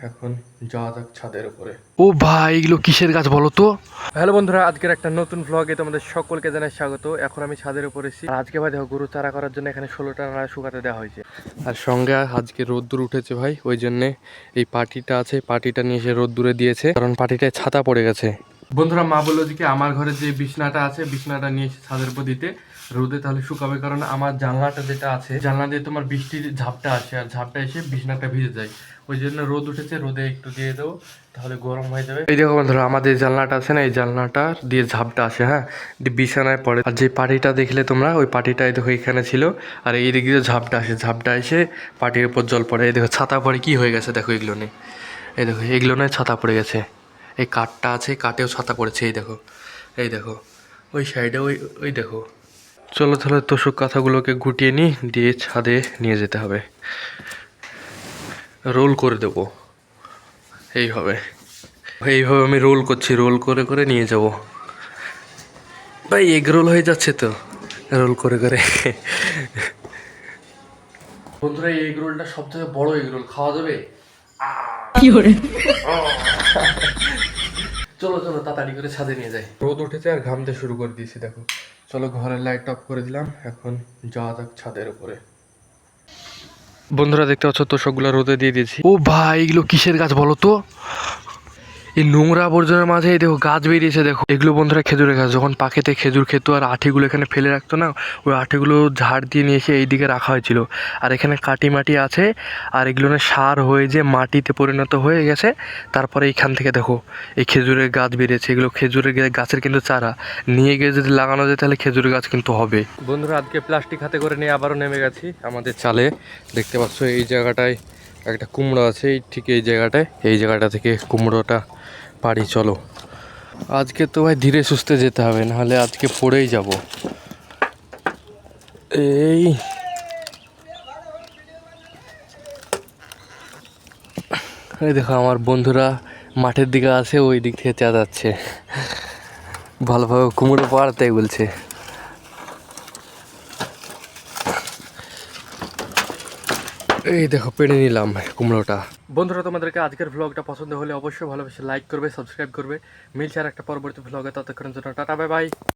এখন যাওয়া যাক ছাদের উপরে। ও ভাই, এগুলো কিসের গাছ বলো তো? হ্যালো বন্ধুরা, আজকের একটা নতুন ভ্লগে তোমাদের সকলকে জানাই স্বাগত। এখন আমি ছাদের উপরে এসেছি। আর আজকে ভাই দেখো, গরু চারা করার জন্য এখানে 16টা নাড়া শুকাতে দেওয়া হয়েছে। আর সঙ্গে আজকে রোদ্দুর উঠেছে ভাই, ওই জন্যে এই পাটিটা আছে, পাটিটা নিয়ে এসে রোদ্দুরে দিয়েছে, কারণ পাটিটায় ছাতা পড়ে গেছে। বন্ধুরা, মা বললো যে কি আমার ঘরে যে বিছনাটা আছে, বিছনাটা নিয়ে এসে ছাদের উপর দিতে, রোদে তাহলে শুকাবে। কারণ আমার জানলাটা যেটা আছে, জানলা দিয়ে তোমার বৃষ্টির ঝাপটা আসে, আর ঝাপটা এসে বিছনাটা ভিজে যায়। ওই জন্য রোদ উঠেছে, রোদে একটু দিয়ে দেবো, তাহলে গরম হয়ে যাবে। এই দেখো বন্ধুরা, আমাদের জানলাটা আছে না, এই জানলাটা দিয়ে ঝাপটা আসে, হ্যাঁ, বিছানায় পড়ে। আর যে পাটিটা দেখলে তোমরা, ওই পাটিটা এই দেখো এখানে ছিল, আর এই দিক দিয়ে ঝাপটা আসে, ঝাপটা এসে পাটির উপর জল পড়ে। এই দেখো ছাতা পড়ে কি হয়ে গেছে, দেখো এগুলো নেই, এই দেখো এগুলো নয়, ছাতা পড়ে গেছে। এই কাঠটা আছে, কাঠেও ছাতা পড়েছে, এই দেখো, এই দেখো ওই সাইডে, ওই ওই দেখো। চলো তাহলে তোষক কাঁথাগুলোকে গুটিয়ে নিই, দিয়ে ছাদে নিয়ে যেতে হবে, রোল করে দেবো। এইভাবে এইভাবে আমি রোল করছি, রোল করে করে নিয়ে যাব। ভাই এগ রোল হয়ে যাচ্ছে তো, রোল করে করে। বন্ধুরা, এই এগ রোলটা সব থেকে বড় এগ রোল, খাওয়া যাবে? চলো চলো তাড়াতাড়ি করে ছাদে নিয়ে যাই, রোদ উঠেছে আর ঘামতে শুরু করে দিয়েছি দেখো। চলো ঘরের লাইট অফ করে দিলাম, এখন যাওয়া যাক ছাদের উপরে। বন্ধুরা দেখতে পাচ্ছ, তোষকগুলো রোদে দিয়ে দিয়েছি। ও ভাই, এগুলো কিসের গাছ বলো তো? এই নোংরা আবর্জনার মাঝে এই দেখো গাছ বেরিয়েছে, দেখো এগুলো বন্ধুরা খেজুরের গাছ। যখন পাকেতে খেজুর খেত আর আঠিগুলো এখানে ফেলে রাখতো না, ওই আঠিগুলো ঝাড় দিয়ে নিয়ে এসে এইদিকে রাখা হয়েছিল। আর এখানে কাটি মাটি আছে, আর এগুলো সার হয়ে যে মাটিতে পরিণত হয়ে গেছে। তারপরে এইখান থেকে দেখো এই খেজুরের গাছ বেরিয়েছে, এগুলো খেজুরের গাছের কিন্তু চারা নিয়ে গিয়ে যদি লাগানো যায়, তাহলে খেজুরের গাছ কিন্তু হবে। বন্ধুরা, আজকে প্লাস্টিক হাতে করে নিয়ে আবারও নেমে গেছি আমাদের চালে। দেখতে পাচ্ছ এই জায়গাটায় একটা কুমড়ো আছে, ঠিক এই জায়গাটা থেকে কুমড়োটা পারি। চলো আজকে তো ভাই ধীরে সুস্থে যেতে হবে, নাহলে আজকে পড়েই যাব। এই দেখো আমার বন্ধুরা মাঠের দিকে আছে, ওই দিক থেকে চেঁচাচ্ছে, ভালোভাবে কুমড়ো পাড়তে বলছে। এই দেখো পেড়ে নিলাম কুমড়োটা। বন্ধুরা, তোমাদেরকে আজকের ভ্লগটা পছন্দ হলে অবশ্যই ভালোবেসে লাইক করবে, সাবস্ক্রাইব করবে। মিলছে আর একটা পরবর্তী ভ্লগে, ততক্ষণের জন্য টাটা, বাই বাই।